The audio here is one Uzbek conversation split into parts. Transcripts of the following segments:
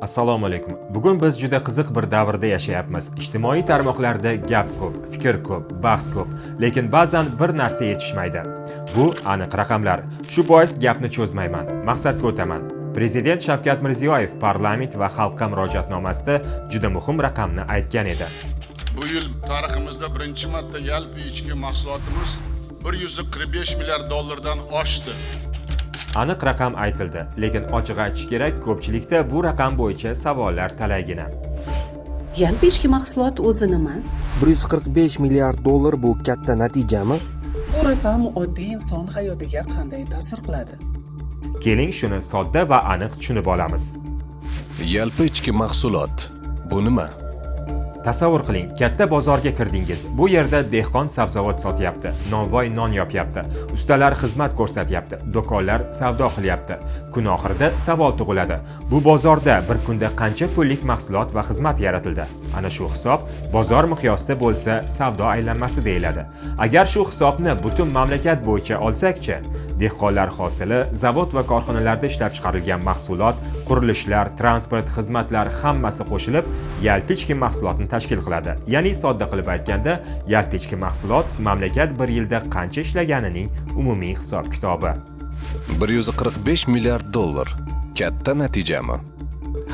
Assalomu alaykum. Bugun biz juda qiziq bir davrda yashayapmiz. Ijtimoiy tarmoqlarda gap ko'p, fikr ko'p, bahs ko'p, lekin ba'zan bir narsa yetishmaydi. Bu aniq raqamlar. Shu bois gapni cho'zmayman, maqsadga o'taman. Prezident Shavkat Mirziyoyev parlament va xalqqa murojaatnomasida juda muhim raqamni aytgan edi. Bu yil tariximizda birinchi marta yalpi ichki mahsulotimiz 145 milliard dollardan oshdi. Aniq raqam aytildi, lekin ochiq aytish kerak, ko'pchilikda bu raqam bo'yicha savollar talaygina. Yalpi ichki mahsulot o'zi nima? 145 milliard dollar bu katta natijami? Bu raqam oddiy inson hayotiga qanday ta'sir qiladi? Keling shuni sodda va aniq tushunib olamiz. Yalpi ichki mahsulot bu nima? Tasavvur qiling, katta bozorga kirdingiz. Bu yerda dehqon sabzavot sotyapti, nonvoy non yopyapti, ustalar xizmat ko'rsatyapti, do'konlar savdo qilyapti. Kun oxirida savol tug'iladi. Bu bozorda bir kunda qancha pullik mahsulot va xizmat yaratildi? Ana shu hisob bozor miqyosida bo'lsa, savdo aylanmasi deyiladi. Agar shu hisobni butun mamlakat bo'yicha olsak-chi, dehqonlar hosili, zavod va korxonalarda ishlab chiqarilgan mahsulot, qurilishlar, transport, xizmatlar hammasi qo'shilib yalpi ichki mahsulotni tashkil qiladi. Ya'ni sodda qilib aytganda, yalpi ichki mahsulot mamlakat bir yilda qancha ishlaganining umumiy hisob-kitobi. 145 milliard dollar katta natijami?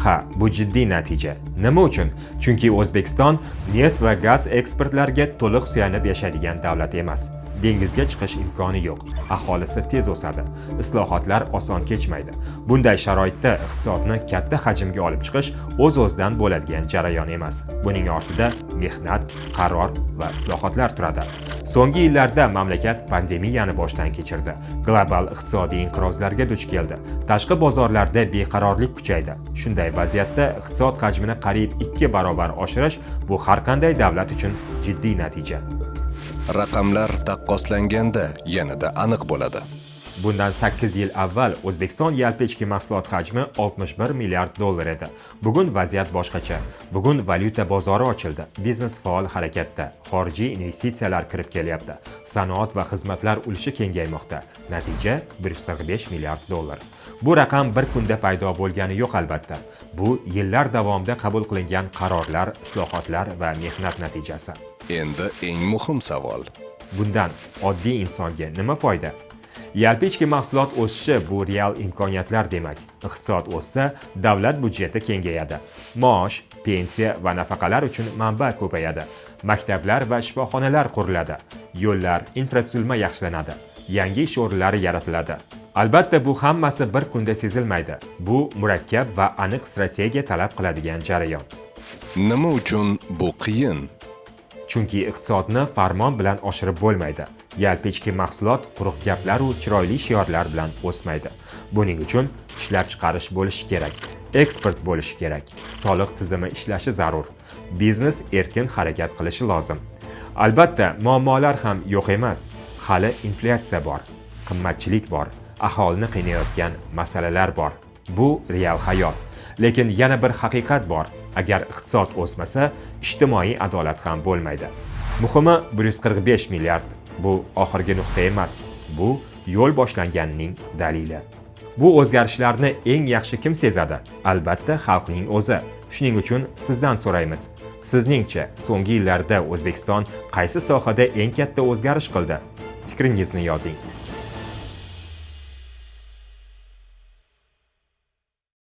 Ha, bu jiddiy natija. Nima uchun? Chunki O'zbekiston neft va gaz eksportlariga to'liq suyanib yashaydigan davlat emas. Dengizga chiqish imkoni yo'q. Aholisi tez o'sadi. Islohotlar oson kechmaydi. Bunday sharoitda iqtisodni katta hajmga olib chiqish o'z-o'zidan bo'ladigan jarayon emas. Buning ortida mehnat, qaror va islohotlar turadi. So'nggi yillarda mamlakat pandemiyani boshdan kechirdi. Global iqtisodiy inqirozlarga duch keldi. Tashqi bozorlarda beqarorlik kuchaydi. Shunday vaziyatda iqtisod hajmini qariyb 2 barobar oshirish bu har qanday davlat uchun jiddiy natija. Raqamlar taqqoslanganda yanada aniq bo'ladi. Bundan 8 yil avval O'zbekiston yalpi ichki mahsulot hajmi 61 milliard dollar edi. Bugun vaziyat boshqacha. Bugun valyuta bozori ochildi. Biznes faol harakatda. Xorijiy investitsiyalar kirib kelyapti. Sanoat va xizmatlar ulushi kengaymoqda. Natija 145 milliard dollar. Bu raqam bir kunda paydo bo'lgani yo'q albatta. Bu yillar davomida qabul qilingan qarorlar, islohotlar va mehnat natijasi. Endi eng muhim savol. Bundan oddiy insonga nima foyda? Yalpi ichki mahsulot o'sishi bu real imkoniyatlar demak. Iqtisod o'ssa, davlat budjeti kengayadi. Maosh, pensiya va nafaqalar uchun manba ko'payadi. Maktablar va shifoxonalar quriladi. Yo'llar, infratuzilma yaxshilanadi. Yangi ish o'rinlari yaratiladi. Albatta bu hammasi bir kunda sezilmaydi. Bu murakkab va aniq strategiya talab qiladigan jarayon. Nima uchun bu qiyin? Chunki iqtisodni farmon bilan oshirib bo'lmaydi. Yalpi ichki mahsulot quruq gaplar va chiroyli shiorlar bilan o'smaydi. Buning uchun ishlab chiqarish bo'lishi kerak, eksport bo'lishi kerak, soliq tizimi ishlashi zarur. Biznes erkin harakat qilishi lozim. Albatta, muammolar ham yo'q emas. Hali inflyatsiya bor, qimmatchilik bor, aholini qiynayotgan masalalar bor. Bu real hayot. Lekin yana bir haqiqat bor. Agar iqtisod o'smasa, ijtimoiy adolat ham bo'lmaydi. Muhimi 145 milliard. Bu oxirgi nuqta emas. Bu yo'l boshlanganining dalili. Bu o'zgarishlarni eng yaxshi kim sezadi? Albatta, xalqning o'zi. Shuning uchun sizdan so'raymiz. Sizningcha, so'nggi yillarda O'zbekiston qaysi sohada eng katta o'zgarish qildi? Fikringizni yozing.